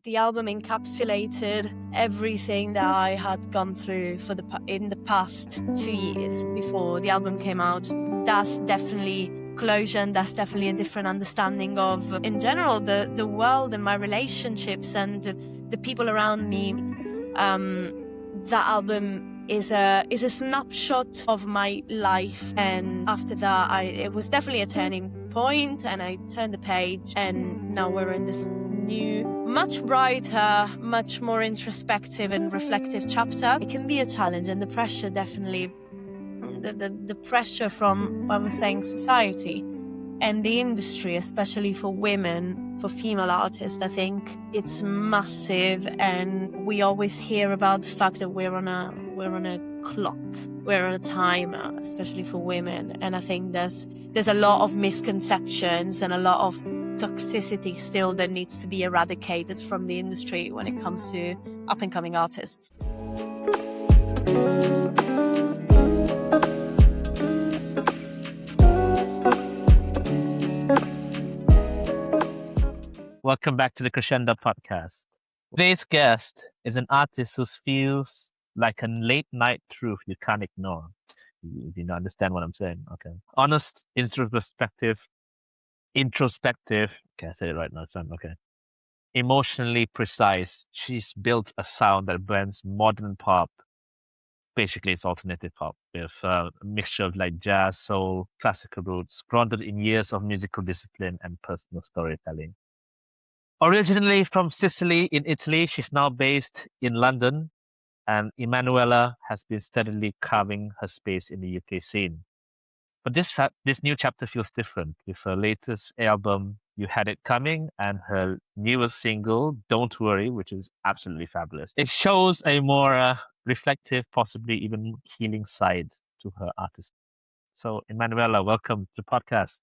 the album encapsulated everything that I had gone through in the past 2 years before the album came out. That's definitely closure, and that's definitely a different understanding of, in general, the world and my relationships and the people around me. That album is a snapshot of my life, and after that, it was definitely a turning point, and I turned the page, and now we're in this new, much brighter, much more introspective and reflective chapter. It can be a challenge, and the pressure definitely, the pressure from, I was saying, society and the industry, especially for women, for female artists, I think it's massive. And we always hear about the fact that we're on a clock, we're on a timer, especially for women. And I think there's a lot of misconceptions and a lot of toxicity still that needs to be eradicated from the industry when it comes to up and coming artists. Welcome back to the Crescendo Podcast. Today's guest is an artist who feels like a late night truth you can't ignore. You don't understand what I'm saying? Okay. Honest, introspective. Okay, I said it right now, son. Okay. Emotionally precise. She's built a sound that blends modern pop. Basically, it's alternative pop with a mixture of like jazz, soul, classical roots, grounded in years of musical discipline and personal storytelling. Originally from Sicily in Italy, she's now based in London, and Emanuela has been steadily carving her space in the UK scene. But this new chapter feels different with her latest album, You Had It Coming, and her newest single, Don't Worry, which is absolutely fabulous. It shows a more reflective, possibly even healing side to her artist. So, Emanuela, welcome to the podcast.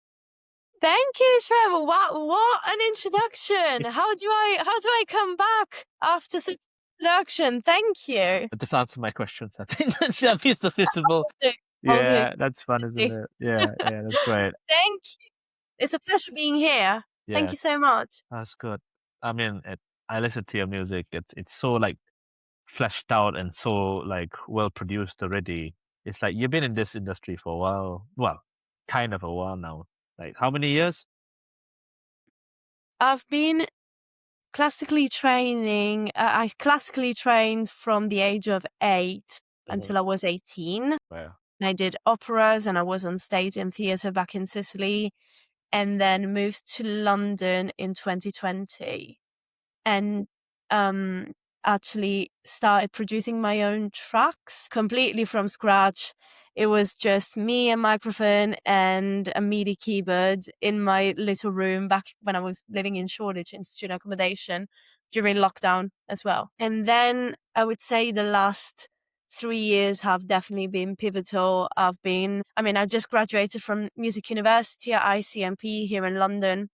Thank you, Trevor. What an introduction. How do I come back after such introduction? Thank you. Just answer my questions. I think that'd be sufficient. Yeah, that's fun, isn't it? Yeah, that's great. Thank you. It's a pleasure being here. Yeah, Thank you so much. that's good. I mean, I listen to your music. It's so like fleshed out and so like well produced already. It's like you've been in this industry for a while. Well, kind of a while now. Like how many years? I've been classically training. I classically trained from the age of 8 until I was 18. Wow. I did operas and I was on stage in theatre back in Sicily, and then moved to London in 2020 and actually started producing my own tracks completely from scratch. It was just me, a microphone, and a MIDI keyboard in my little room back when I was living in Shoreditch in student accommodation during lockdown as well. And then I would say the last 3 years have definitely been pivotal. I just graduated from Music University at ICMP here in London.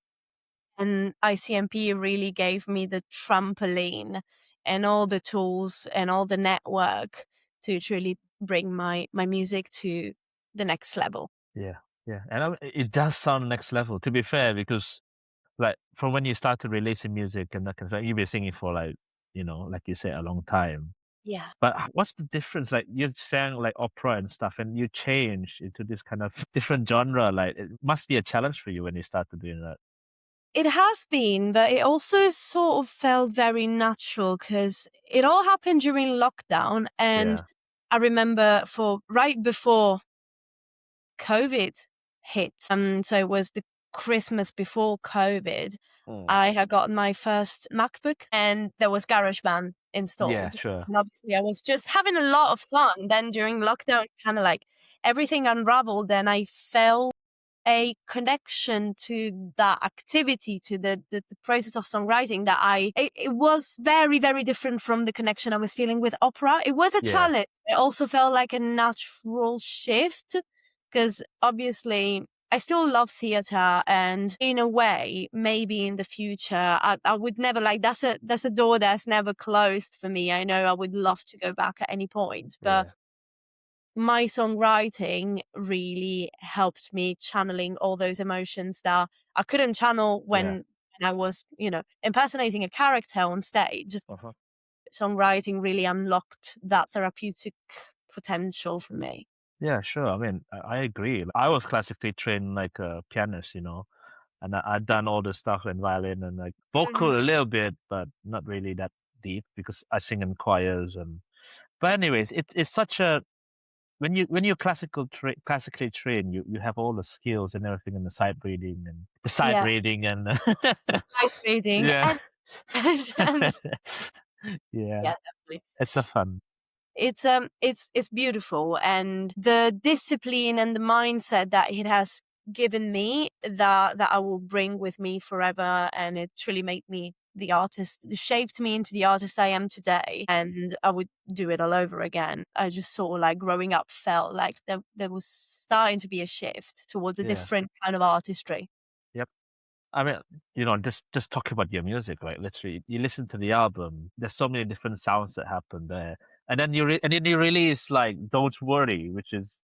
And ICMP really gave me the trampoline and all the tools and all the network to truly bring my music to the next level. Yeah. And it does sound next level, to be fair, because like from when you started releasing music and that kind of thing, you've been singing for like, like you said, a long time. Yeah. But what's the difference? Like you sang like opera and stuff, and you changed into this kind of different genre. Like it must be a challenge for you when you started doing that. It has been, but it also sort of felt very natural because it all happened during lockdown. And Yeah. I remember right before COVID hit, so it was the Christmas before COVID, I had gotten my first MacBook and there was GarageBand installed. Yeah, sure. And obviously I was just having a lot of fun. Then during lockdown, kind of like everything unraveled and I felt a connection to that activity, to the process of songwriting it was very, very different from the connection I was feeling with opera. It was a challenge. It also felt like a natural shift because obviously I still love theatre, and in a way, maybe in the future, I would never that's a door that's never closed for me. I know I would love to go back at any point, but my songwriting really helped me channeling all those emotions that I couldn't channel when and I was, impersonating a character on stage. Uh-huh. Songwriting really unlocked that therapeutic potential for me. Yeah, sure. I mean, I agree. I was classically trained like a pianist, and I've done all the stuff in violin and like vocal Mhm. a little bit, but not really that deep because I sing in choirs and. But anyways, it's such a when you're classically trained, you have all the skills and everything and the sight reading and Yeah, sight reading yeah. and Yeah, yeah, definitely. it's a fun. It's beautiful, and the discipline and the mindset that it has given me that I will bring with me forever, and it truly made me the artist, shaped me into the artist I am today, and I would do it all over again. I just sort of like growing up felt like there was starting to be a shift towards a Yeah. different kind of artistry. Yep. I mean, just talking about your music, right? Literally, you listen to the album. There's so many different sounds that happen there, and then you release like "Don't Worry," which is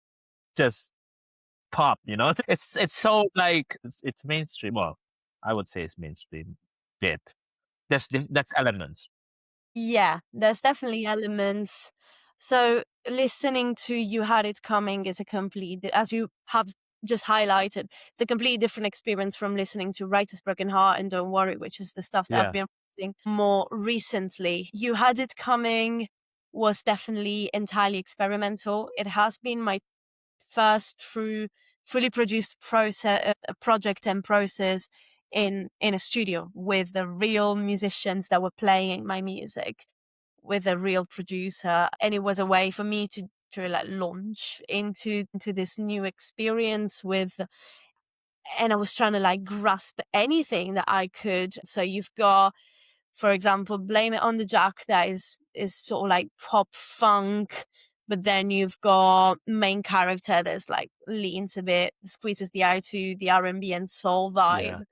just pop. It's so like it's mainstream. Well, I would say it's mainstream. Bit. That's elements. Yeah, there's definitely elements. So listening to You Had It Coming is a as you have just highlighted, it's a completely different experience from listening to Writer's Broken Heart and Don't Worry, which is the stuff that I've Yeah, been writing more recently. You Had It Coming was definitely entirely experimental. It has been my first true fully produced project and process in a studio with the real musicians that were playing my music, with a real producer, and it was a way for me to like launch into this new experience with, and I was trying to like grasp anything that I could. So you've got, for example, Blame It on the Jack, that is sort of like pop funk, but then you've got main character that's like leans a bit, squeezes the eye to the R&B and soul yeah, vibe.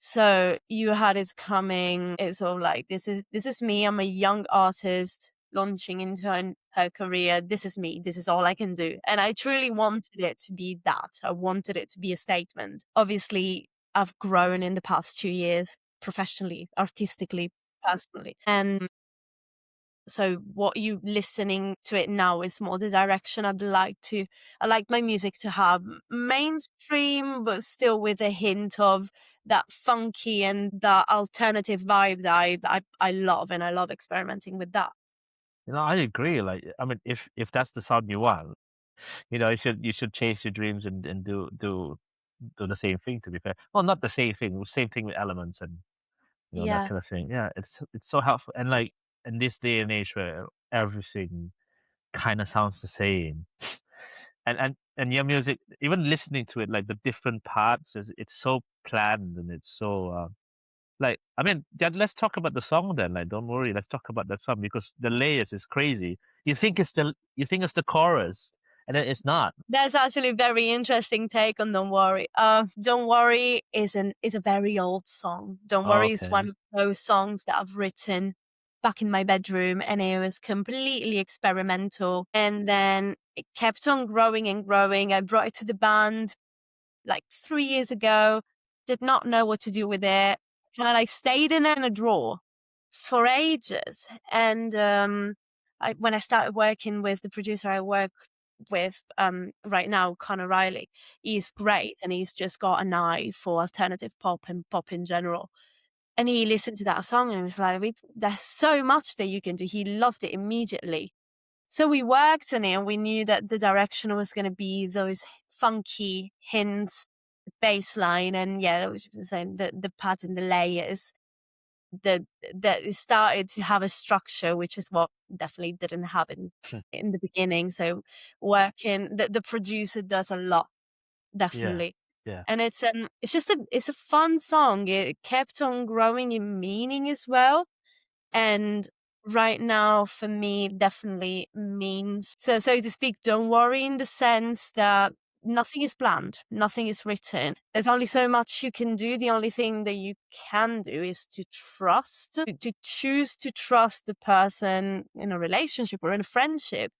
So You Had It Coming. It's all like this is me. I'm a young artist launching into her career. This is me. This is all I can do. And I truly wanted it to be that. I wanted it to be a statement. Obviously, I've grown in the past 2 years professionally, artistically, personally. And so what you listening to it now is more the direction I like my music to have mainstream, but still with a hint of that funky and that alternative vibe that I love, and I love experimenting with that. I agree. Like, I mean, if that's the sound you want, you should chase your dreams and do the same thing. To be fair, well, not the same thing with elements and that Yeah. kind of thing. Yeah, it's so helpful. And like in this day and age where everything kind of sounds the same, and your music, even listening to it, like the different parts, it's so planned and it's so like. I mean, yeah, let's talk about the song then. Like, don't worry, let's talk about that song because the layers is crazy. You think it's the chorus, and then it's not. That's actually a very interesting take on Don't Worry. Don't Worry is a very old song. Don't Oh, Worry is one okay. of those songs that I've written back in my bedroom, and it was completely experimental. And then it kept on growing and growing. I brought it to the band like 3 years ago, did not know what to do with it. Kind of like stayed in a drawer for ages. And when I started working with the producer I work with right now, Connor Riley, he's great, and he's just got an eye for alternative pop and pop in general. And he listened to that song and was like, there's so much that you can do. He loved it immediately. So we worked on it, and we knew that the direction was going to be those funky hints, bass line, and yeah, that was saying the pattern, the layers that it started to have a structure, which is what definitely didn't have in the beginning. So working, the producer does a lot, Yeah, definitely. yeah, And it's just it's a fun song. It kept on growing in meaning as well. And right now for me definitely means, so to speak, don't worry, in the sense that nothing is planned, nothing is written. There's only so much you can do. The only thing that you can do is to trust, to choose to trust the person in a relationship or in a friendship,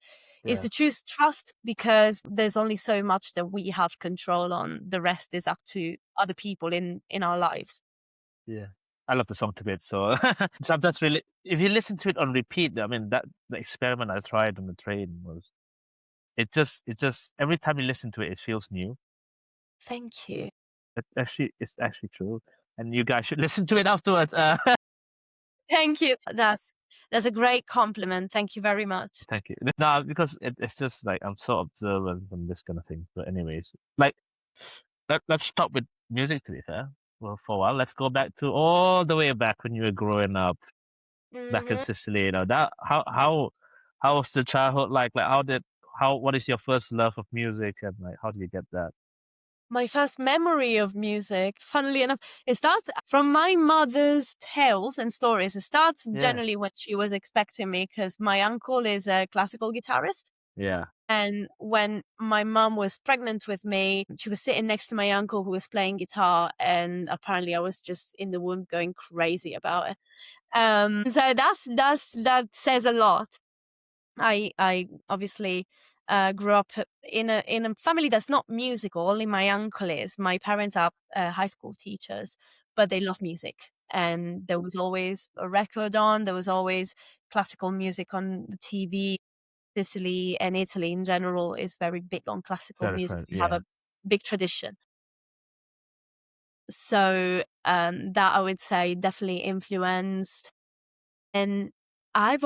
is yeah. to choose trust, because there's only so much that we have control on. The rest is up to other people in our lives. Yeah. I love the song to bits. So sometimes really, if you listen to it on repeat, I mean, that the experiment I tried on the train was, it just, every time you listen to it, it feels new. Thank you. It's actually true. And you guys should listen to it afterwards. Thank you. That's a great compliment. Thank you very much. Thank you. No, because it's just like I'm so observant on this kind of thing. But anyways, like let's stop with music to be fair. Well, for a while, let's go back to all the way back when you were growing up back in Mhm. Sicily. You know that how was the childhood like? Like what is your first love of music and like how do you get that? My first memory of music, funnily enough, it starts from my mother's tales and stories. It starts Yeah, generally when she was expecting me because my uncle is a classical guitarist. yeah, And when my mom was pregnant with me, she was sitting next to my uncle who was playing guitar. And apparently I was just in the womb going crazy about it. So that says a lot. I obviously grew up in a family that's not musical. Only my uncle is. My parents are high school teachers, but they love music, and there was always a record on. There was always classical music on the TV. Sicily and Italy in general is very big on classical very music. fun. We have Yeah, a big tradition. So that I would say definitely influenced. And I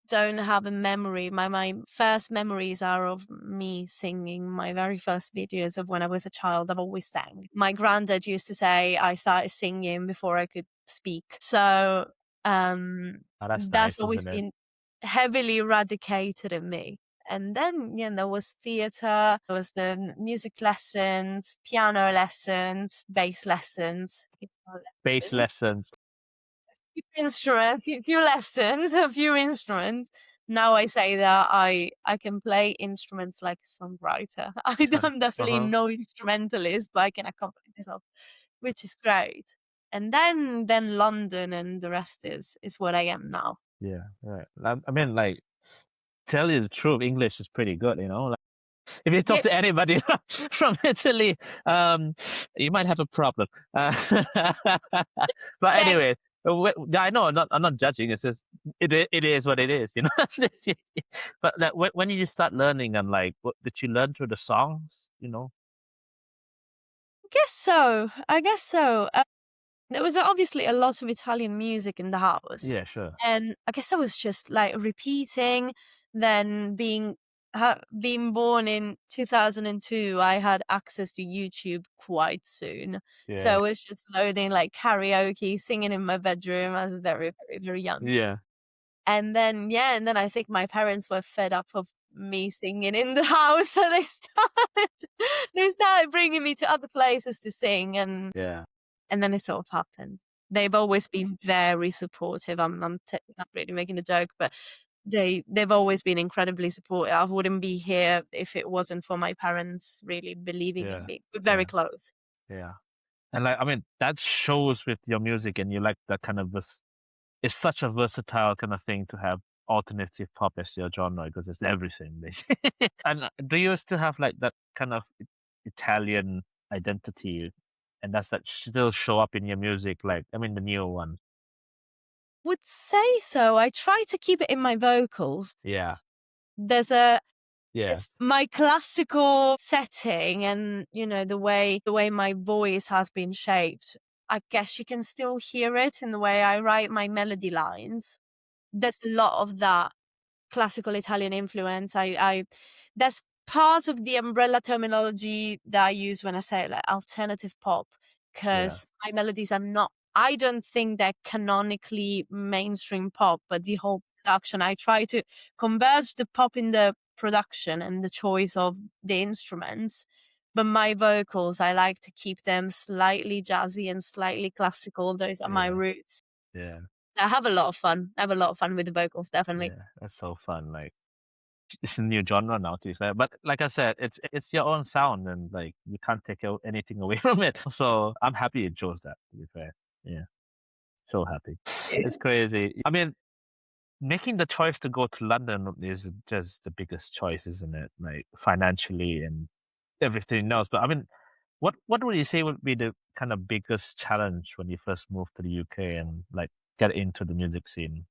don't have a memory. My first memories are of me singing. My very first videos of when I was a child, I've always sang. My granddad used to say I started singing before I could speak. So oh, that's that's nice, always isn't it? been heavily eradicated in me. And then, yeah, there was theater, there was the music lessons, piano lessons, bass lessons, guitar Bass lessons, lessons. few instruments, few lessons, a few instruments. Now I say that I can play instruments like a songwriter. I'm definitely Uh-huh. no instrumentalist, but I can accompany myself, which is great. And then London and the rest is what I am now. Yeah, right. I mean, like, tell you the truth, English is pretty good, you know. Like, if you talk Yeah, to anybody from Italy, you might have a problem. But yeah, anyway, yeah, I know. I'm not judging. It's just it is what it is, you know. But like, when did you start learning and like, what did you learn through the songs? You know. I guess so. I guess so. There was obviously a lot of Italian music in the house, Yeah, sure. and I guess I was just like repeating. Then being born in 2002, I had access to YouTube quite soon, so I Yeah, was just loading like karaoke, singing in my bedroom. I was very, very, very young. yeah, And then, yeah, and then I think my parents were fed up of me singing in the house, so they started bringing me to other places to sing, yeah, and then it sort of happened. They've always been very supportive. I'm not really making a joke, but they've always been incredibly supportive. I wouldn't be here if it wasn't for my parents really believing in yeah, me. We're very yeah, close. yeah. And like, I mean, that shows with your music, and you like that kind of it's such a versatile kind of thing to have alternative pop as your genre because it's everything basically. And do you still have like that kind of Italian identity, and does that still show up in your music? Like, I mean, the newer one. Would say so. I try to keep it in my vocals. Yeah, There's a yeah, It's my classical setting and, the way my voice has been shaped. I guess you can still hear it in the way I write my melody lines. There's a lot of that classical Italian influence. I That's part of the umbrella terminology that I use when I say like alternative pop, yeah, because my melodies are not. I don't think they're canonically mainstream pop, but the whole production. I try to converge the pop in the production and the choice of the instruments. But my vocals, I like to keep them slightly jazzy and slightly classical. Those are my yeah, roots. yeah, I have a lot of fun. I have a lot of fun with the vocals, definitely. yeah. That's so fun. Like, it's a new genre now, to be fair. But like I said, it's your own sound, and like you can't take anything away from it. So I'm happy you chose that. To be fair, yeah, so happy. It's crazy. I mean, making the choice to go to London is just the biggest choice, isn't it? Like financially and everything else. But I mean, What would you say would be the kind of biggest challenge when you first moved to the UK and like get into the music scene?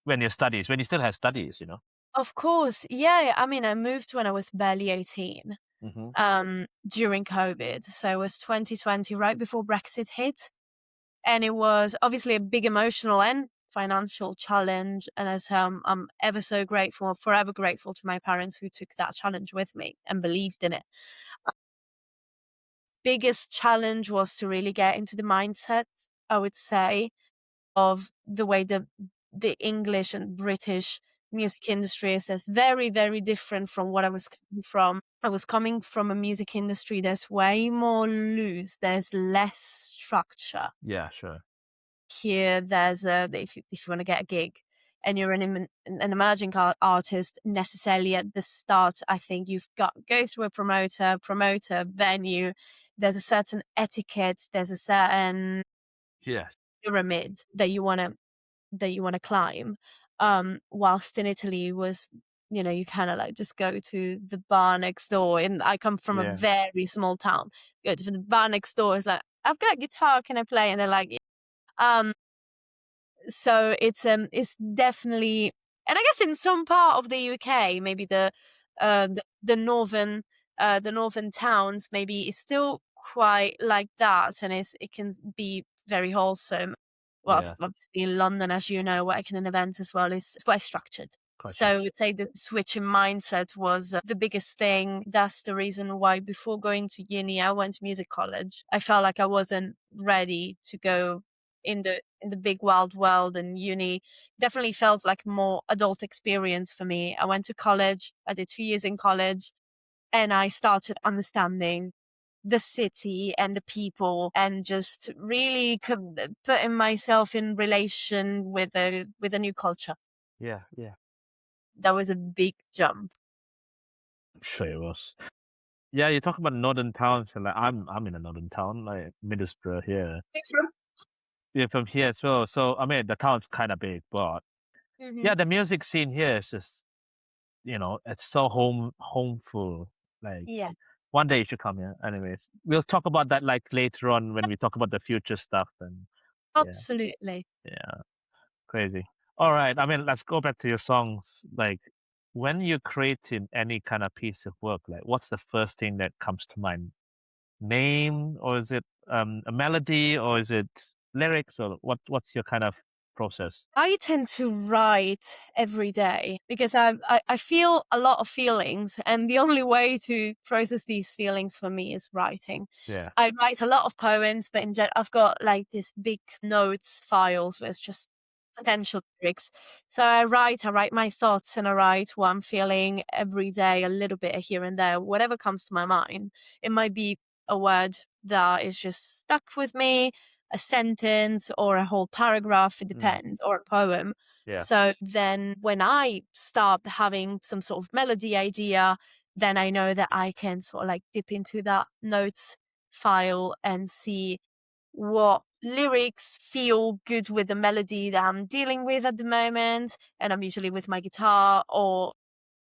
When when you still had studies, you know? Of course, yeah. I mean, I moved when I was barely 18, Hmm. during COVID. So it was 2020, right before Brexit hit. And it was obviously a big emotional and financial challenge. And as I'm ever so grateful, forever grateful to my parents who took that challenge with me and believed in it. Biggest challenge was to really get into the mindset, I would say, of the way the English and British music industry is. That's very, very different from what I was coming from. I was coming from a music industry that's way more loose. There's less structure. Yeah, sure. Here, there's if you want to get a gig and you're an emerging artist, necessarily at the start, I think you've got go through a promoter venue. There's a certain etiquette. There's a certain Yeah, pyramid that you want to climb. Whilst in Italy was, you kind of like just go to the bar next door. And I come from a yeah, very small town. Go to the bar next door. It's like, I've got a guitar. Can I play? And they're like, yeah. So it's definitely, and I guess in some part of the UK, maybe the northern towns, maybe it's still quite like that, and it can be very wholesome. yeah. Whilst obviously in London, as you know, working in events as well is quite structured. Quite So I structured. would say the switch in mindset was the biggest thing. That's the reason why before going to uni, I went to music college. I felt like I wasn't ready to go in the big wild world, and uni definitely felt like more adult experience for me. I went to college. I did 2 years in college, and I started understanding the city and the people, and just really putting myself in relation with a new culture. Yeah, yeah. That was a big jump. I'm sure it was. Yeah, you talk about northern towns, and like I'm in a northern town, like Middlesbrough here. Yeah, from here as well. So I mean, the town's kind of big, but Hmm. yeah, the music scene here is just it's so homeful. Like Yeah, one day you should come here. Anyways, we'll talk about that like later on when we talk about the future stuff. And yeah, absolutely. yeah, crazy. All right, I mean, let's go back to your songs. Like when you're creating any kind of piece of work, like what's the first thing that comes to mind? Name, or is it a melody, or is it lyrics, or what's your kind of process? I tend to write every day because I feel a lot of feelings, and the only way to process these feelings for me is writing. Yeah. I write a lot of poems, but in general, I've got like this big notes files with just potential lyrics. So I write my thoughts, and I write what I'm feeling every day, a little bit here and there, whatever comes to my mind. It might be a word that is just stuck with me, a sentence or a whole paragraph, it Mm, depends, or a poem. yeah. So then when I start having some sort of melody idea, then I know that I can sort of like dip into that notes file and see what lyrics feel good with the melody that I'm dealing with at the moment. And I'm usually with my guitar, or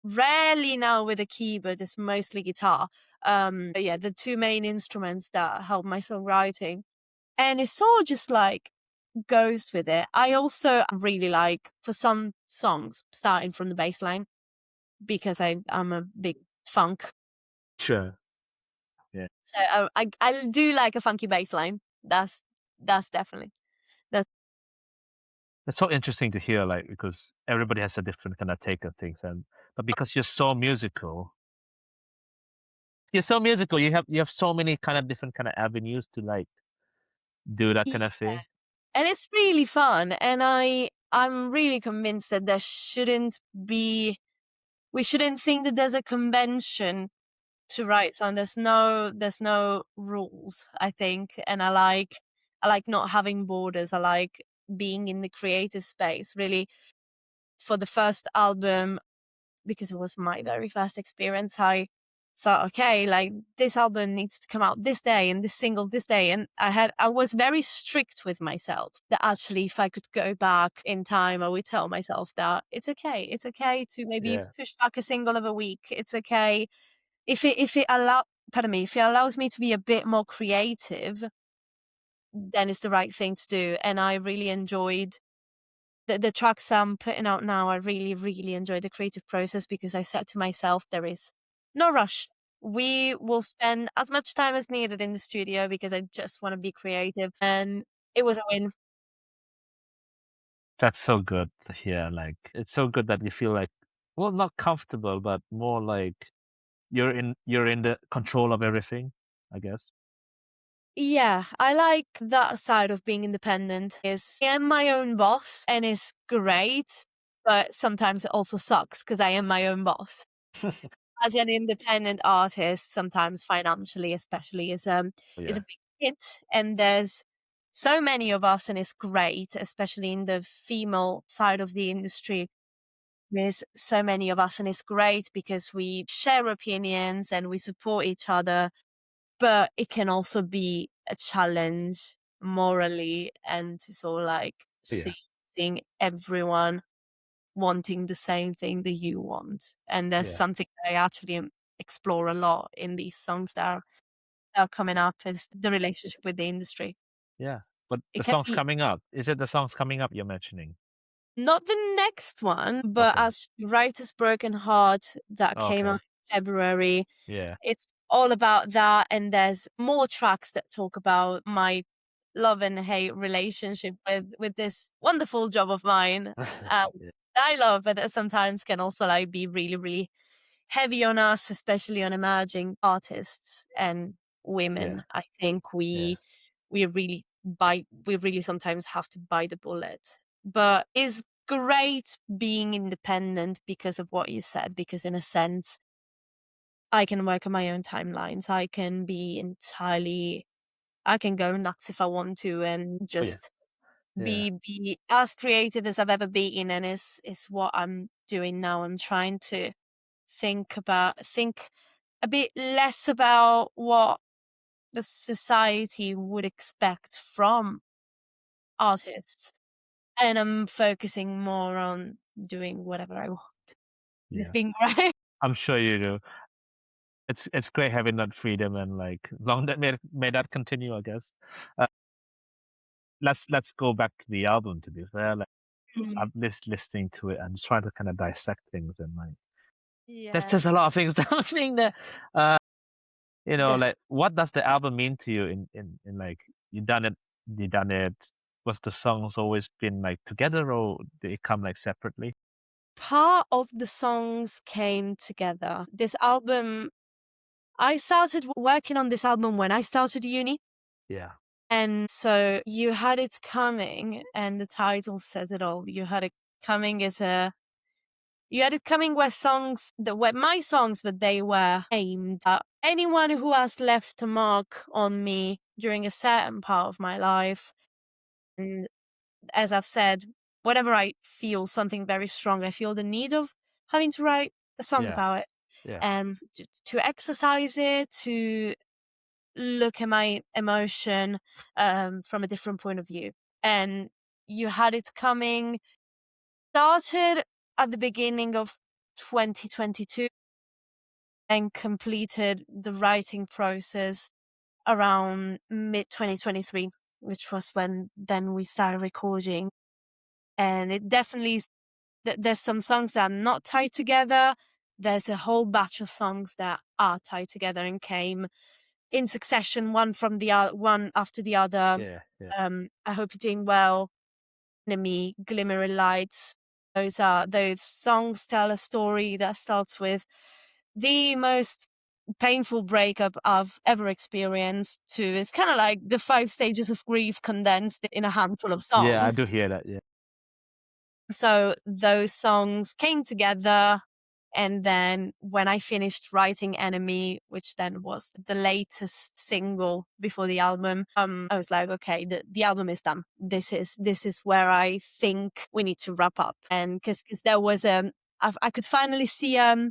rarely now with a keyboard. It's mostly guitar. But yeah, the two main instruments that help my songwriting. And it sort of just like goes with it. I also really like, for some songs, starting from the bass line, because I'm a big funk. Sure. Yeah. So I do like a funky bass line. That's definitely that. It's so interesting to hear, like, because everybody has a different kind of take on things, and but because you're so musical, you have so many kind of different kind of avenues to like do that kind Yeah. of thing. And it's really fun. And I'm really convinced that there shouldn't be we shouldn't think that there's a convention to write song. There's no rules, I think. And I like not having borders. I like being in the creative space. Really, for the first album, because it was my very first experience, I thought, okay, like this album needs to come out this day and this single this day. And I was very strict with myself that actually if I could go back in time, I would tell myself that it's okay. It's okay to maybe Yeah. push back a single of a week. It's okay if it allow pardon me, if it allows me to be a bit more creative, then it's the right thing to do. And I really enjoyed the tracks I'm putting out now. I really, really enjoy the creative process because I said to myself, there is no rush. We will spend as much time as needed in the studio because I just want to be creative. And it was a win. That's so good to hear. Like, it's so good that you feel like, well, not comfortable, but more like you're in the control of everything, I guess. Yeah, I like that side of being independent. Is I am my own boss and it's great, but sometimes it also sucks because I am my own boss. As an independent artist, sometimes financially especially is a Yeah. big hit. And there's so many of us and it's great, especially in the female side of the industry. There's so many of us and it's great because we share opinions and we support each other, but it can also be a challenge morally and to sort of like Yeah. seeing everyone wanting the same thing that you want. And there's Yes. something that I actually explore a lot in these songs that are coming up is the relationship with the industry. Yeah. But It the can songs be coming up, is it the songs coming up you're mentioning? not the next one, but Okay. as Writer's Broken Heart that came Okay. out in February. Yeah. It's all about that, and there's more tracks that talk about my love and hate relationship with this wonderful job of mine. Yeah. I love, but that sometimes can also like be really, really heavy on us, especially on emerging artists and Yeah. women. I think Yeah. we really sometimes have to bite the bullet. But it's great being independent because of what you said, because in a sense I can work on my own timelines. I can go nuts if I want to and Oh, yeah. just Yeah. be as creative as I've ever been. And is what I'm doing now. I'm trying to think a bit less about what the society would expect from artists. And I'm focusing more on doing whatever I want. It's Yeah. been great. I'm sure you do. It's great having that freedom and like long that may that continue, I guess. Uh, let's go back to the album to be fair. Like I'm listening to it and trying to kind of dissect things and like there's Yeah. just a lot of things happening there. Uh This like what does the album mean to you in like you done it you done it was the songs always been like together or did it come like separately? part of the songs came together. This album, I started working on this album when I started uni. Yeah. And so You Had It Coming, and the title says it all. You Had It Coming you had it coming were songs that were my songs, but they were aimed at anyone who has left a mark on me during a certain part of my life. And as I've said, whenever I feel something very strong, I feel the need of having to write a song Yeah. about it Yeah. and to exercise it, to look at my emotion from a different point of view. And You Had It Coming started at the beginning of 2022 and completed the writing process around mid 2023, which was when then we started recording. And it definitely there's some songs that are not tied together. There's a whole batch of songs that are tied together and came in succession, one from the other, one after the other. Yeah. Yeah. I Hope You're Doing Well, Enemy, Glimmering Lights. Those songs tell a story that starts with the most painful breakup I've ever experienced to it's kind of like the 5 stages of grief condensed in a handful of Yeah, I songs. do hear that. Yeah. So those songs came together. And then when I finished writing Enemy, which then was the latest single before the album, I was like, okay, the album is done. This is where I think we need to wrap up. And because there was I could finally see a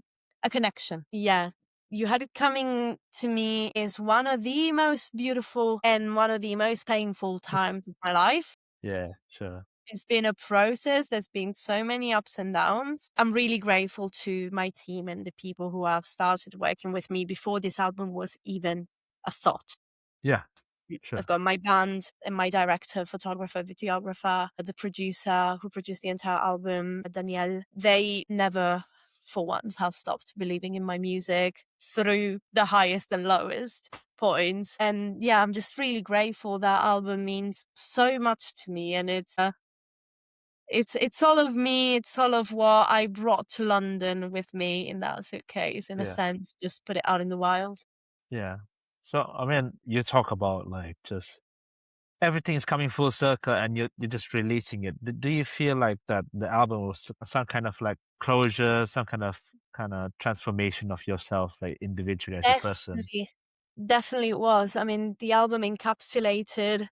connection. Yeah. You Had It Coming to me is one of the most beautiful and one of the most painful times of my life. Yeah, sure. It's been a process. There's been so many ups and downs. I'm really grateful to my team and the people who have started working with me before this album was even a thought. Yeah, I've sure. got my band and my director, photographer, videographer, the producer who produced the entire album, Danielle. They never for once have stopped believing in my music through the highest and lowest points. And yeah, I'm just really grateful. That album means so much to me, and it's all of me. It's all of what I brought to London with me in that suitcase, in a Yeah. sense, just put it out in the wild. Yeah. So, I mean, you talk about like just everything is coming full circle and you're just releasing it. Do you feel like that the album was some kind of like closure, some kind of transformation of yourself, like individually as a person? Definitely it was. I mean, the album encapsulated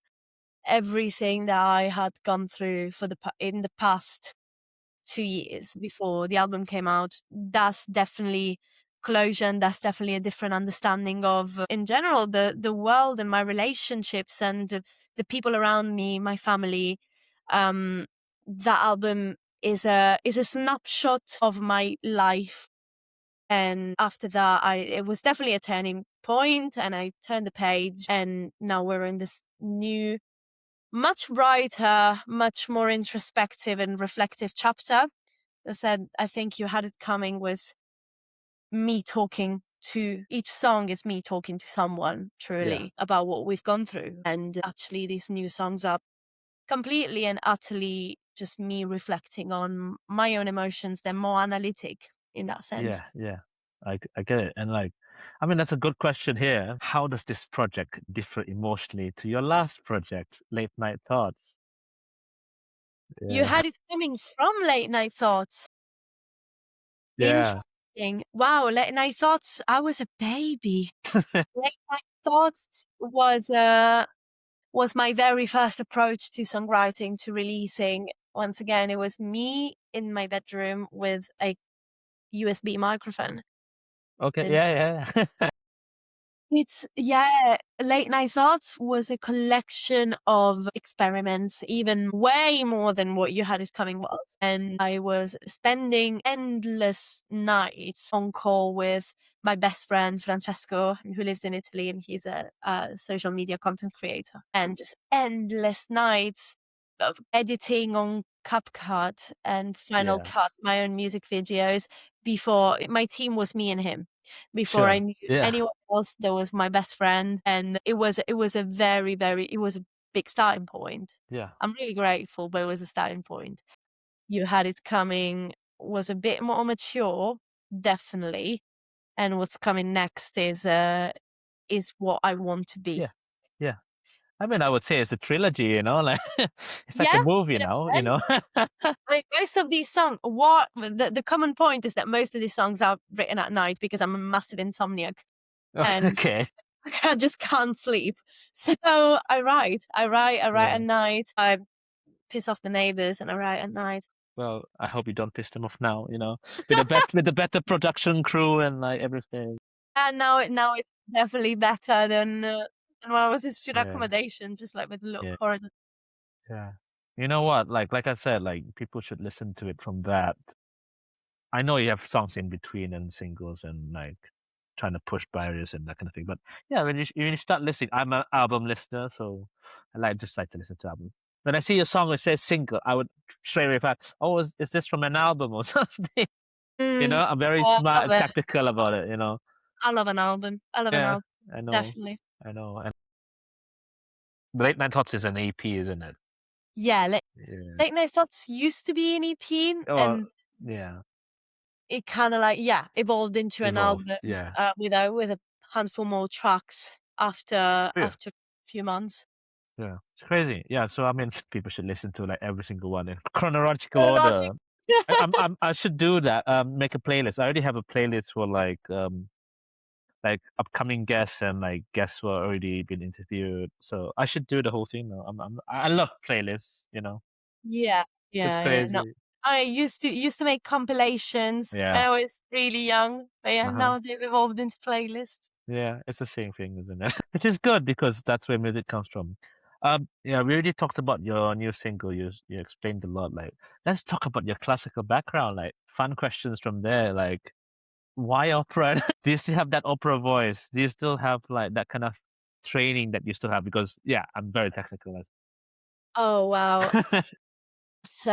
everything that I had gone through in the past 2 years before the album came out. That's definitely closure, and that's definitely a different understanding of, in general, the world and my relationships and the people around me, my family. Um, that album is a snapshot of my life, and after that, it was definitely a turning point, and I turned the page, and now we're in this new, much brighter, much more introspective and reflective chapter. I said, I think You Had It Coming was me talking to each song is me talking to someone truly about what we've gone through. And actually, these new songs are completely and utterly just me reflecting on my own emotions. They're more analytic in that sense. Yeah. I get it. And like, I mean, that's a good question here. How does this project differ emotionally to your last project, Late Night Thoughts? You Yeah. Had It Coming from Late Night Thoughts. Yeah. Interesting. Wow, Late Night Thoughts. I was a baby. Late Night Thoughts was my very first approach to songwriting, to releasing. Once again, it was me in my bedroom with a USB microphone. Okay. And Yeah. Late Night Thoughts was a collection of experiments, even way more than what You Had It Coming was. And I was spending endless nights on call with my best friend, Francesco, who lives in Italy, and he's a social media content creator. And just endless nights of editing on CapCut and Final Yeah. Cut, my own music videos. Before, my team was me and him. Before I Sure. knew Yeah. anyone else, there was my best friend, and it was a it was a big starting point. Yeah. I'm really grateful, but it was a starting point. You Had It Coming was a bit more mature, definitely, and what's coming next is what I want to be. Yeah. Yeah. I mean, I would say it's a trilogy, like it's like a Yeah, movie in a now. sense. I mean, most of these songs, what the common point is that most of these songs are written at night because I'm a massive insomniac, and Okay. I just can't sleep. So I write Yeah. at night. I piss off the neighbors and I write at night. Well, I hope you don't piss them off now, with the better production crew and like everything. And now it's definitely better than when I was in student Yeah. accommodation, just like with the little Yeah. corridor. Yeah. You know what? Like I said, like people should listen to it from that. I know you have songs in between and singles and like trying to push barriers and that kind of thing. But yeah, when you start listening, I'm an album listener, so just like to listen to albums. When I see a song that says single, I would straight away back, oh, is this from an album or something? I'm very Oh, I smart love and it. tactical about it. I love an album. I love an Yeah, album. I know, Definitely. I know. And Late Night Thoughts is an EP, isn't it? Yeah, Yeah. Late Night Thoughts used to be an EP, Oh, and yeah. it kind of evolved into an Evolved. album Yeah. with a handful more tracks after Yeah. a few months. Yeah. It's crazy. Yeah. So I mean, people should listen to like every single one in chronological Logic. order. I should do that. Make a playlist. I already have a playlist for like upcoming guests and like guests who are already been interviewed. So I should do the whole thing now. I love playlists. Yeah, It's yeah. No, crazy. I used to make compilations when Yeah. I was really young, but yeah, Uh-huh. now they've evolved into playlists. Yeah. It's the same thing, isn't it? Which is good because that's where music comes from. Yeah, we already talked about your new single. You explained a lot. Like, let's talk about your classical background. Like, fun questions from there. Like, why opera? Do you still have that opera voice? Do you still have like that kind of training that you still have? Because yeah, I'm very technical. Oh wow. It's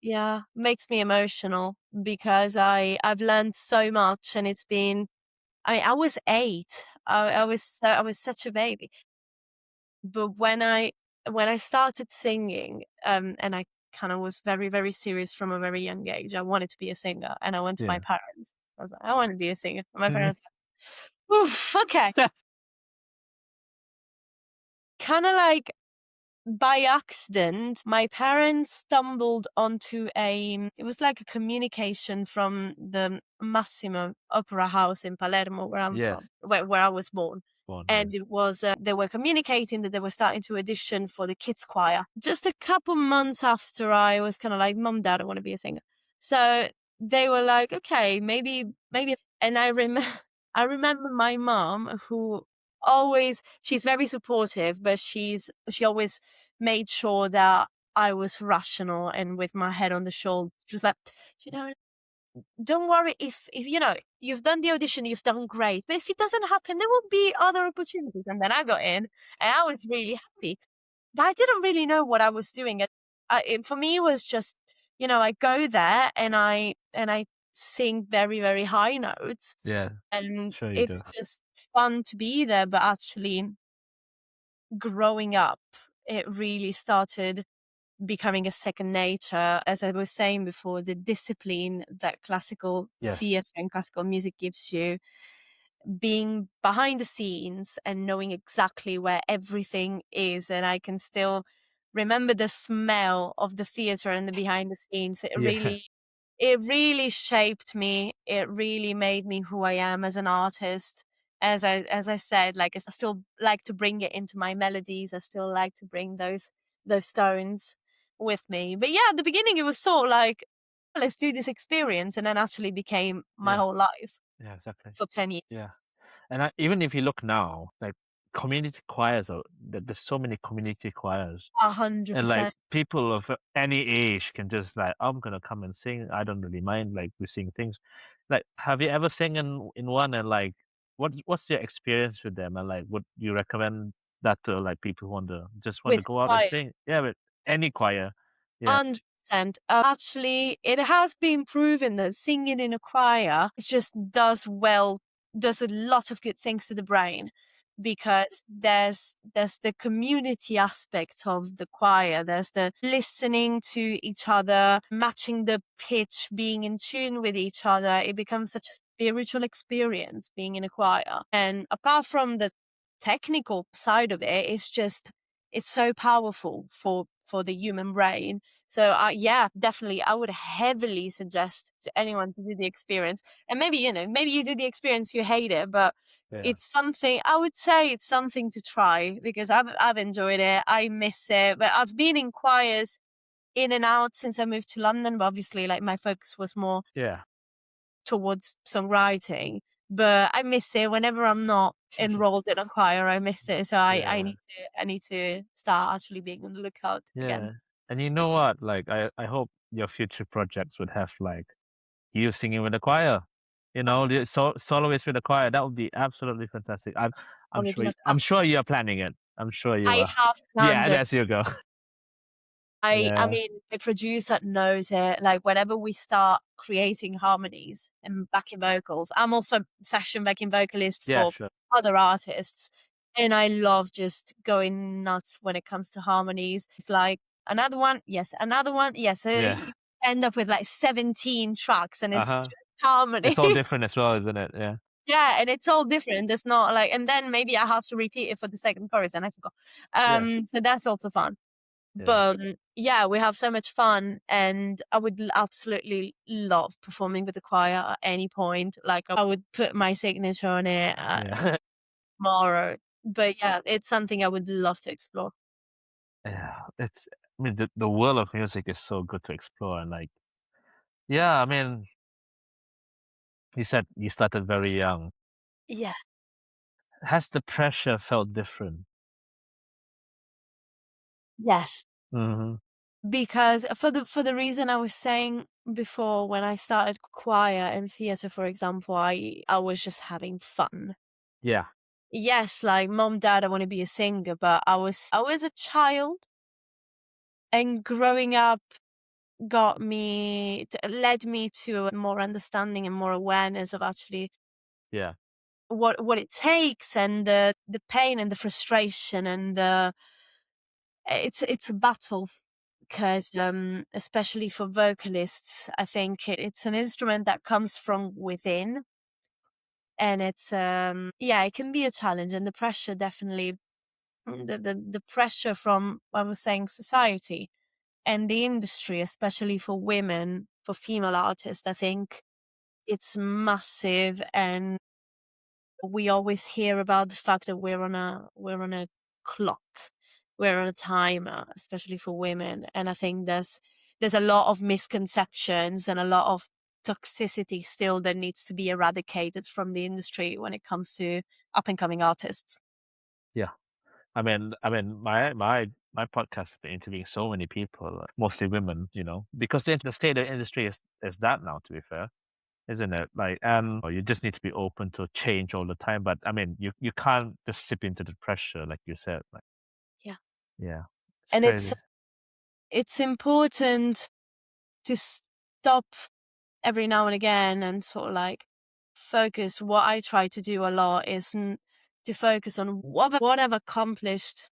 yeah, makes me emotional because I've learned so much and it's been I was 8. I was such a baby. But when I started singing, and I kind of was very, very serious from a very young age. I wanted to be a singer and I went to my Yeah. parents. I was like, I want to be a singer. And my Mhm. parents were like, oof, okay. Kind of like by accident, my parents stumbled onto it was like a communication from the Massimo Opera House in Palermo, where I'm from, Yes. where I was born. Born. Yeah. And it was, they were communicating that they were starting to audition for the kids choir. Just a couple months after I was kind of like, Mom, Dad, I want to be a singer. So they were like, okay, maybe. And I remember my mom who she's very supportive, but she always made sure that I was rational and with my head on the shoulder. She was like, you know, don't worry if you've done the audition, you've done great. But if it doesn't happen, there will be other opportunities. And then I got in and I was really happy. But I didn't really know what I was doing. For me, it was just, I go there and I sing very, very high notes. Yeah. And Sure you do. it's just fun to be there. But actually, growing up, it really started becoming a second nature. As I was saying before, the discipline that classical Yes. theatre and classical music gives you, being behind the scenes and knowing exactly where everything is. And I can still remember the smell of the theatre and the behind the scenes. Yeah. It really shaped me. It really made me who I am as an artist. As I said, like I still like to bring it into my melodies. I still like to bring those tones with me. But yeah, at the beginning it was sort of like, let's do this experience, and then actually became my Yeah. whole life Yeah. Exactly. for 10 years. Yeah. And even if you look now, like community choirs, there's so many community choirs. And like 100%. people of any age can just like, I'm gonna come and sing. I don't really mind. Like we sing things. Like, have you ever sing in one and like, what's your experience with them? And like, would you recommend that to like people who just want to With go out and choir. sing? Yeah, with any choir. Yeah, 100%. Actually, it has been proven that singing in a choir just does a lot of good things to the brain because there's the community aspect of the choir. There's the listening to each other, matching the pitch, being in tune with each other. It becomes such a spiritual experience being in a choir. And apart from the technical side of it, it's so powerful for the human brain. So yeah, definitely I would heavily suggest to anyone to do the experience. And maybe maybe you do the experience, you hate it, but yeah, it's something, I would say it's something to try because I've enjoyed it. I miss it, but I've been in choirs in and out since I moved to London, but obviously like my focus was more yeah, towards songwriting. But I miss it whenever I'm not enrolled in a choir. I miss it, so yeah, I need to start actually being on the lookout yeah. again. And you know what? Like, I hope your future projects would have like you singing with the choir. You know, the soloist with the choir. That would be absolutely fantastic. I I'm would sure love that. I'm sure you are planning it. I'm sure you I are. have planned Yeah, it. that's you go. I Yeah, mean, the producer knows it. Like whenever we start creating harmonies and backing vocals, I'm also session backing vocalist yeah, for sure. other artists, and I love just going nuts when it comes to harmonies. It's like another one, yes, another one, yes. So Yeah. you end up with like 17 tracks, and it's Uh-huh. just harmony. It's all different as well, isn't it? Yeah. Yeah, and it's all different. There's not like, and then maybe I have to repeat it for the second chorus, and I forgot. Yeah. So that's also fun. Yeah. But yeah, we have so much fun, and I would absolutely love performing with the choir at any point. Like I would put my signature on it Yeah. tomorrow. But yeah, it's something I would love to explore. Yeah. I mean, the world of music is so good to explore and like, yeah, I mean, you said you started very young. Yeah. Has the pressure felt different? Yes, Hmm. because for the reason I was saying before, when I started choir and theater, for example, I was just having fun. Yeah. Yes, like mom, dad, I want to be a singer, but I was a child, and growing up led me to more understanding and more awareness of actually Yeah. what it takes, and the pain and the frustration, and it's a battle, because especially for vocalists, I think it's an instrument that comes from within, and it's yeah, it can be a challenge, and the pressure definitely, the pressure from, I was saying, society and the industry, especially for women, for female artists, I think it's massive. And we always hear about the fact that we're on a clock, we're on a timer, especially for women. And I think there's a lot of misconceptions and a lot of toxicity still that needs to be eradicated from the industry when it comes to up and coming artists. Yeah. I mean, my podcast has been interviewing so many people, mostly women, because the state of the industry is that now. To be fair, isn't it? Like, and you just need to be open to change all the time. But I mean, you can't just sip into the pressure, like you said. Like, Yeah. yeah, it's And crazy. it's important to stop every now and again and sort of like focus. What I try to do a lot is to focus on what I've accomplished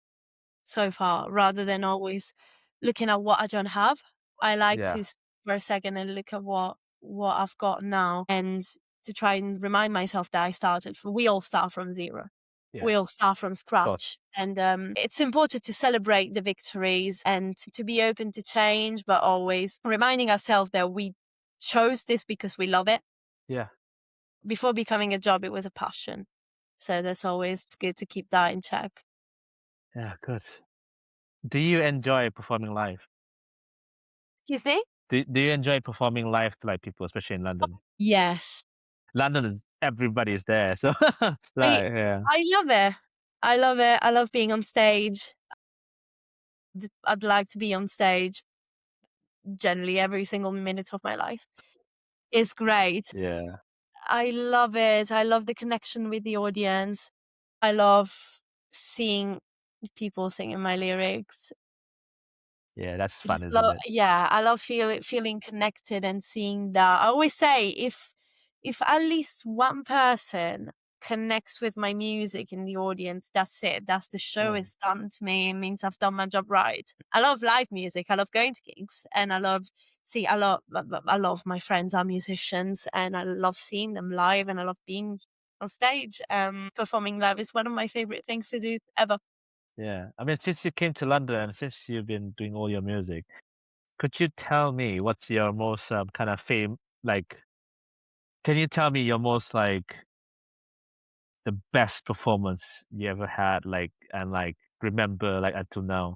so far, rather than always looking at what I don't have. I like Yeah, to stop for a second and look at what I've got now, and to try and remind myself that we all start from zero. yeah, We all start from of course. scratch. And it's important to celebrate the victories and to be open to change, but always reminding ourselves that we chose this because we love it. Yeah, Before becoming a job, it was a passion. So that's always good to keep that in check. yeah, good. Do you enjoy performing live? Excuse me? Do you enjoy performing live to like people, especially in London? Yes. London is everybody's there, so I like, yeah, I love it. I love it. I love being on stage. I'd like to be on stage generally every single minute of my life. It's great. yeah, I love it. I love the connection with the audience. I love seeing people singing my lyrics. yeah. That's I fun, just isn't love, it? yeah, I love feeling connected and seeing that. I always say, if at least one person connects with my music in the audience, that's it. That's the show Mm. is done to me. It means I've done my job right. I love live music. I love going to gigs, and I love my friends are musicians, and I love seeing them live, and I love being on stage. Performing live is one of my favorite things to do ever. Yeah. I mean, since you came to London and since you've been doing all your music, could you tell me what's your most kind of fame? Like, can you tell me your most like the best performance you ever had? Like, and like remember like until now?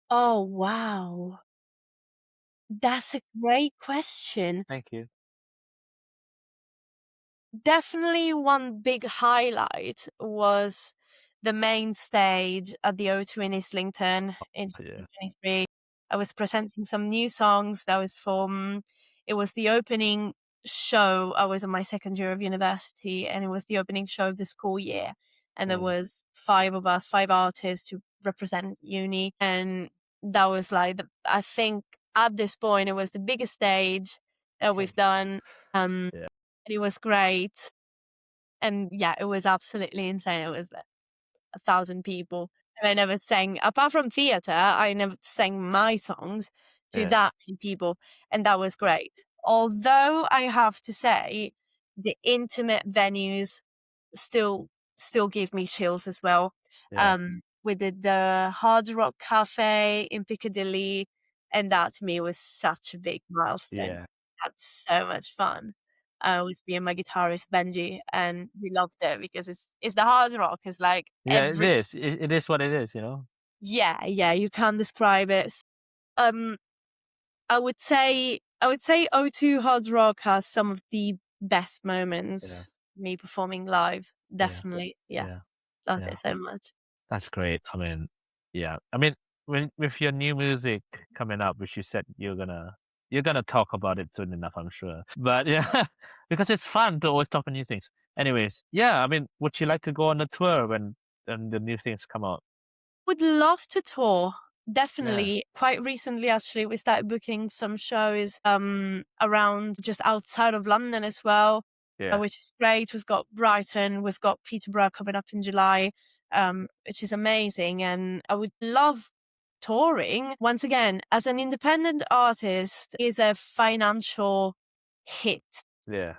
Oh wow. That's a great question. Thank you. Definitely one big highlight was the main stage at the O2 in Islington in Yeah. 2023. I was presenting some new songs. It was the opening show. I was in my second year of university, and it was the opening show of the school year. And there Mm. was five of us, five artists to represent uni. And that was like, I think at this point, it was the biggest stage that we've done. Yeah. And it was great. And yeah, it was absolutely insane. It was 1,000 people. And I never sang, apart from theater, I never sang my songs to Yeah. that many people. And that was great. Although I have to say, the intimate venues still still give me chills as well. Yeah. We did the Hard Rock Cafe in Piccadilly, and that to me was such a big milestone. Yeah. Had so much fun. I was being my guitarist Benji, and we loved it because it's the hard rock. It's like Yeah. It every, is. It is what it is. yeah, you can't describe it. Um, I would say O2 Hard Rock has some of the best Yeah. moments me performing live. Yeah. Definitely, yeah, Yeah. loved Yeah. it so much. That's great. I mean, yeah. I mean, when with your new music coming up, which you said you're gonna talk about it soon enough, I'm sure. But yeah, because it's fun to always talk about new things. Anyways, yeah, I mean, would you like to go on a tour when the new things come out? Would love to tour. Yeah, Definitely. Quite recently, actually, we started booking some shows around just outside of London as well, yeah, which is great. We've got Brighton, we've got Peterborough coming up in July, which is amazing. And I would love touring. Once again, as an independent artist, is a financial hit. yeah,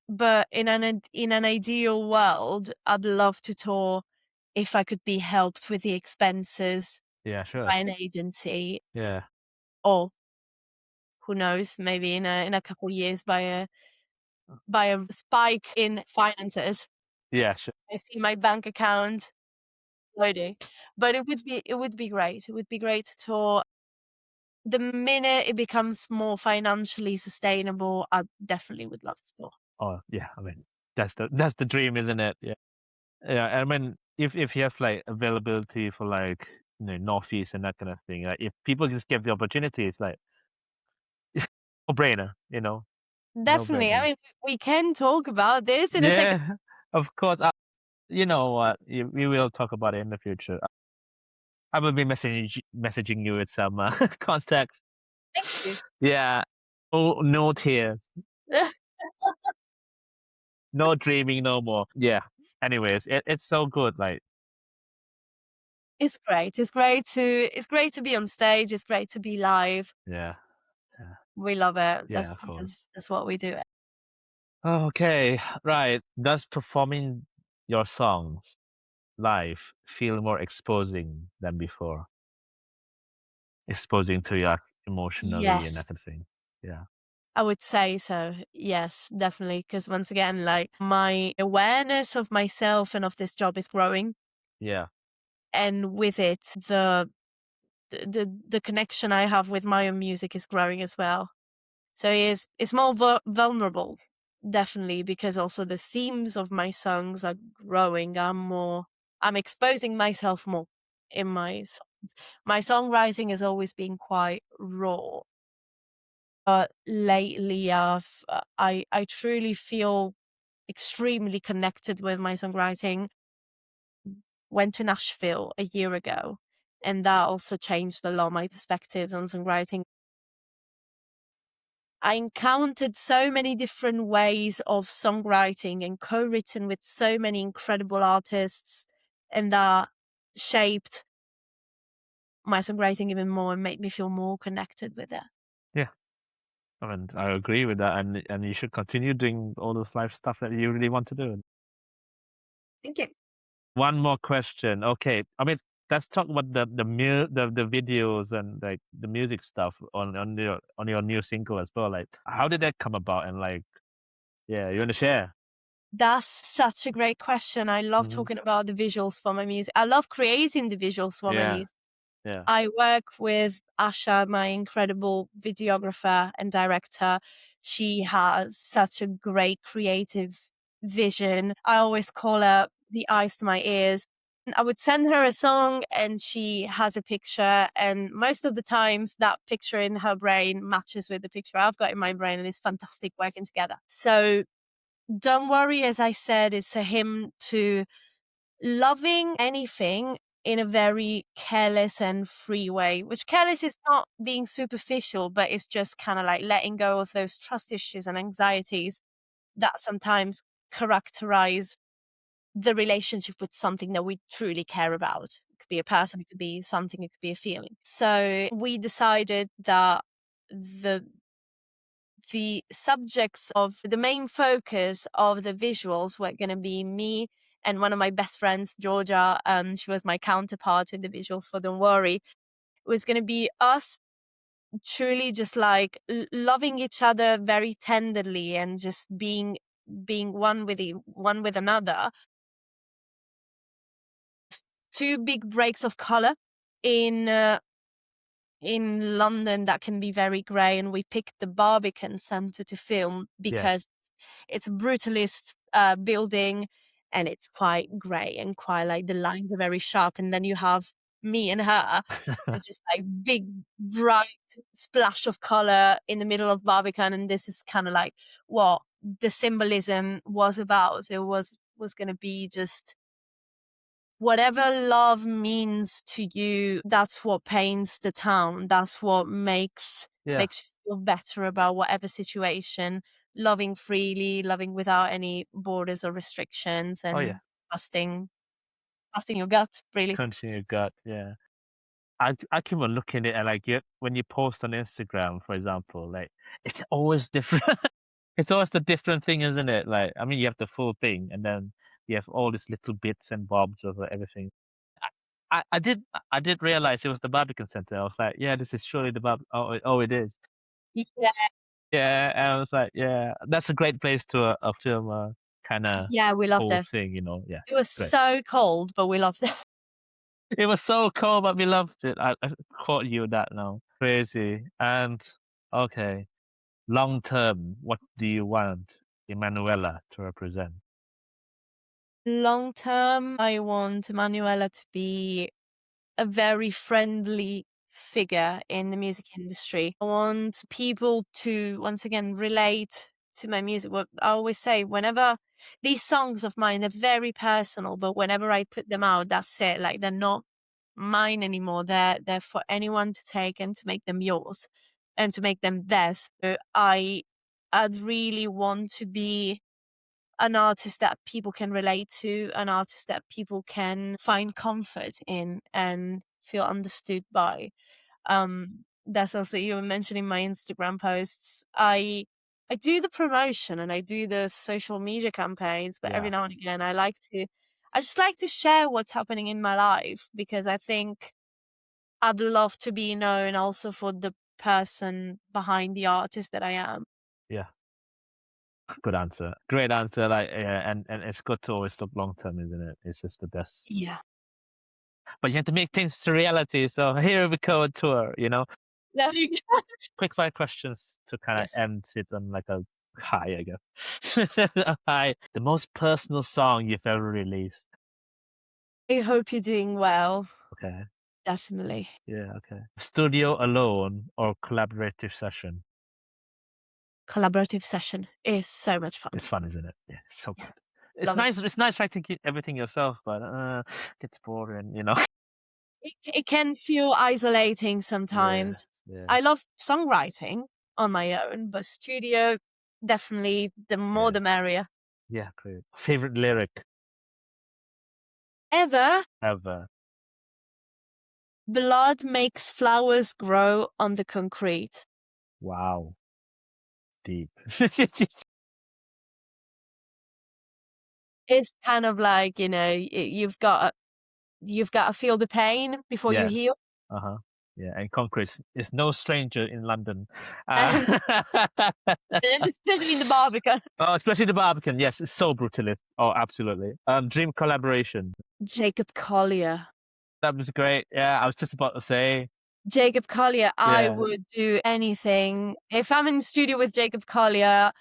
But in an ideal world, I'd love to tour if I could be helped with the expenses yeah, sure. by an agency, Yeah, or who knows, maybe in a couple of years by a spike in finances. yeah, sure. I see my bank account loading. But it would be great. It would be great to tour. The minute it becomes more financially sustainable, I definitely would love to tour. Oh, yeah. I mean, that's the dream, isn't it? Yeah, yeah. I mean, if you have like availability for like Northeast and that kind of thing, like if people just give the opportunity, it's like no brainer, no Definitely. I brainer. mean, we can talk about this in a second. Yeah, of course. You know what? We will talk about it in the future. I will be messaging you with some contacts. Thank you. Yeah. Oh, no tears, no dreaming, no more. Yeah. Anyways, it's so good. Like, It's great. It's great to be on stage. It's great to be live. yeah, yeah, We love it. yeah. Of course. That's what we do. Okay, right. Does performing your songs live feel more exposing than before? Exposing to you emotionally and that Yes, kind of thing. Yeah. I would say so. Yes, definitely. Because once again, like my awareness of myself and of this job is growing, Yeah. and with it, the connection I have with my own music is growing as well. So it's more vulnerable, definitely, because also the themes of my songs are growing. I'm exposing myself more in my songs. My songwriting has always been quite raw, but lately I truly feel extremely connected with my songwriting. Went to Nashville a year ago, and that also changed a lot my perspectives on songwriting. I encountered so many different ways of songwriting and co-written with so many incredible artists, and that shaped my songwriting even more and made me feel more connected with it. Yeah. I mean, I agree with that, and you should continue doing all this live stuff that you really want to do. Thank you. One more question. Okay, I mean, let's talk about the videos and like the music stuff on your new single as well. Like, how did that come about? And like, yeah, you want to share? That's such a great question. I love Hmm. talking about the visuals for my music. I love creating the visuals for my Yeah, music. yeah, I work with Asha, my incredible videographer and director. She has such a great creative vision. I always call her the eyes to my ears. I would send her a song and she has a picture, and most of the times that picture in her brain matches with the picture I've got in my brain, and it's fantastic working together. So Don't Worry, as I said, it's a hymn to loving anything in a very careless and free way, which careless is not being superficial, but it's just kind of like letting go of those trust issues and anxieties that sometimes characterize the relationship with something that we truly care about. It could be a person, it could be something, it could be a feeling. So we decided that the subjects of the main focus of the visuals were going to be me and one of my best friends, Georgia. She was my counterpart in the visuals for Don't Worry. It was going to be us truly just like loving each other very tenderly and just being one with another. Two big breaks of color in London that can be very grey, and we picked the Barbican Centre to film yes, because it's a brutalist building and it's quite grey and quite like the lines are very sharp, and then you have me and her, and just like big bright splash of color in the middle of Barbican, and this is kind of like what the symbolism was about. It was going to be just whatever love means to you. That's what paints the town. That's what makes Yeah. makes you feel better about whatever situation. Loving freely, loving without any borders or restrictions, Oh yeah. and trusting your gut, really. Continue gut. Yeah. I keep on looking at it and like when you post on Instagram, for example, like it's always different. It's always a different thing, isn't it? Like, I mean, you have the full thing, and then you have all these little bits and bobs of everything. I did realize it was the Barbican Center. I was like, yeah, this is surely the Oh, it is. Yeah, Yeah, and I was like, yeah, that's a great place to film a kind of yeah, we loved whole it. thing, you know. Yeah, It was great. so cold, but we loved it. It was so cold, but we loved it. I caught you that now. Crazy. And okay, long term, what do you want Emanuela to represent? Long term, I want Emanuela to be a very friendly figure in the music industry. I want people to once again relate to my music. What I always say, whenever these songs of mine, they're very personal, but whenever I put them out, that's it. Like they're not mine anymore. They're for anyone to take and to make them yours and to make them theirs. So I'd really want to be an artist that people can relate to, an artist that people can find comfort in and feel understood by. That's also, you were mentioning my Instagram posts. I do the promotion and I do the social media campaigns, but every Yeah, now and again I just like to share what's happening in my life, because I think I'd love to be known also for the person behind the artist that I am. yeah. Good answer. Great answer. Like, yeah, and it's good to always look long term, isn't it? It's just the best. Yeah. But you have to make things to reality. So here we go, a tour. You know, There you go. quick fire questions to kind of Yes. end it on like a high, I guess. A high. The most personal song you've ever released. I hope you're doing well. Okay. Definitely. Yeah. Okay. Studio alone or collaborative session? Collaborative session is so much fun. It's fun, isn't it? Yeah. It's so Yeah. good. It's Love it. nice. It's nice trying to keep everything yourself, but gets boring. You know. It can feel isolating Yeah. sometimes. Yeah. I love songwriting on my own, but studio, definitely the more Yeah. the merrier. Yeah. Great. Favorite lyric Ever, ever? blood makes flowers grow on the concrete. Wow. Deep. It's kind of like, you've got to feel the pain before you Yeah. heal. Uh-huh. Yeah, and concrete is no stranger in London. And especially in the Barbican. Oh, especially the Barbican. Yes, it's so brutalist. Oh, absolutely. Dream collaboration. Jacob Collier. That was great. Yeah, I was just about to say. Jacob Collier, I Yeah. would do anything. If I'm in the studio with Jacob Collier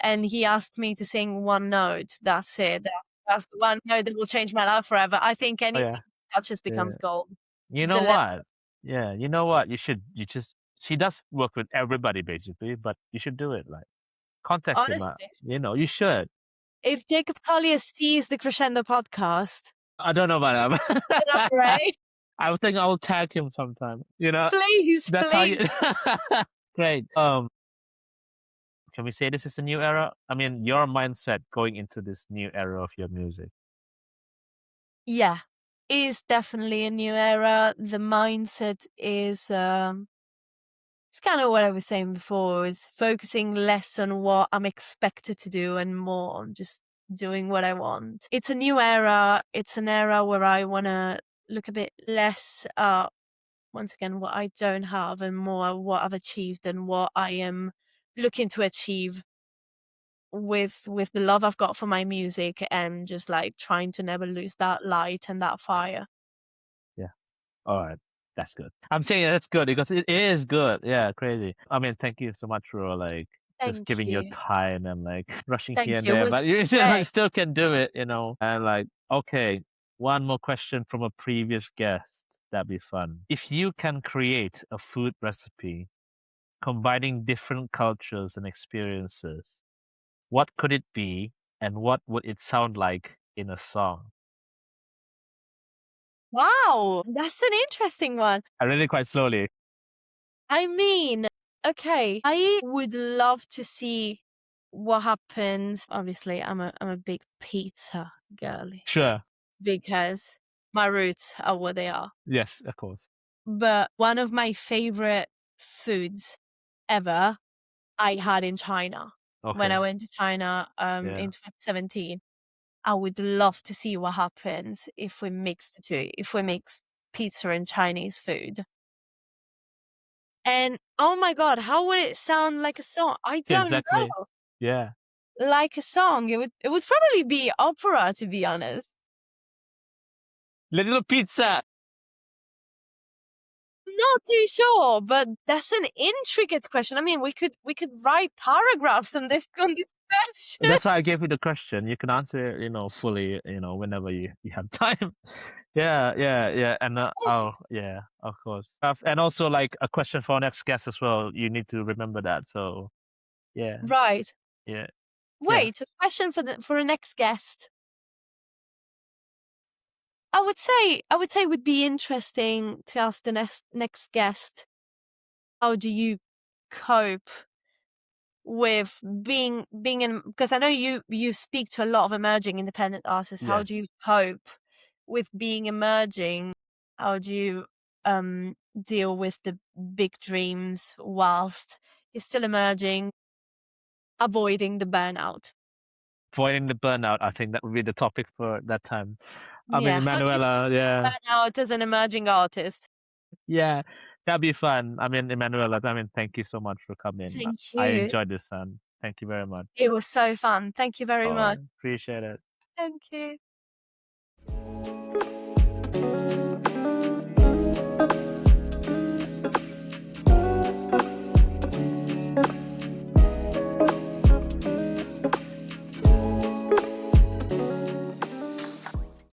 and he asked me to sing one note, that's it. That's the one note that will change my life forever. I think Oh anything yeah. he touches becomes Yeah. gold. You The know level. what? Yeah, you know what? She does work with everybody basically, but you should do it. Like, contact him. Honestly, You know, you should. if Jacob Collier sees the Crescendo podcast, I don't know about then I'm that. great. I would think I'll tag him sometime. You know, Please, that's how please. you. Great. Can we say this is a new era? I mean, your mindset going into this new era of your music. Yeah, is definitely a new era. The mindset is it's kind of what I was saying before, is focusing less on what I'm expected to do and more on just doing what I want. It's a new era. It's an era where I want to look a bit less at, once again, what I don't have and more what I've achieved and what I am looking to achieve with the love I've got for my music, and just like trying to never lose that light and that fire. Yeah. All right. That's good. I'm saying that's good because it is good. Yeah, crazy. I mean, thank you so much for like just Thank giving your you. time and like rushing here Thank and you. It there, was but you great. still can do it, you know. And like, okay, one more question from a previous guest. That'd be fun. If you can create a food recipe combining different cultures and experiences, what could it be and what would it sound like in a song? Wow, that's an interesting one. I read it quite slowly. I mean, okay, I would love to see what happens. Obviously, I'm a big pizza girly Sure. because my roots are what they are. Yes, of course. But one of my favorite foods ever I had in China. When I Okay. went to China Yeah. in 2017. I would love to see what happens if we mix the two, if we mix pizza and Chinese food. And oh my God, how would it sound like a song? I don't Exactly. know. Yeah. Like a song. It would probably be opera, to be honest. Little pizza. Not too sure, but that's an intricate question. I mean, we could write paragraphs on this question. That's why I gave you the question. You can answer it, fully, whenever you have time. Yeah. And yeah, of course. And also like a question for our next guest as well. You need to remember that. So yeah, Right. yeah. Wait, a question for the next guest. I would say it would be interesting to ask the next guest, how do you cope with being in, because I know you speak to a lot of emerging independent artists. How do Yes. you cope with being emerging? How do you deal with the big dreams whilst you're still emerging, avoiding the burnout? Avoiding the burnout, I think that would be the topic for that time. I mean, Yeah, how do you Emanuela, yeah. burn out as an emerging artist? Yeah, that'd be fun. I mean, Emanuela, thank you so much for coming. Thank I you. enjoyed this, son. Thank you very much. It was so fun. Thank you very Oh, much. appreciate it. Thank you.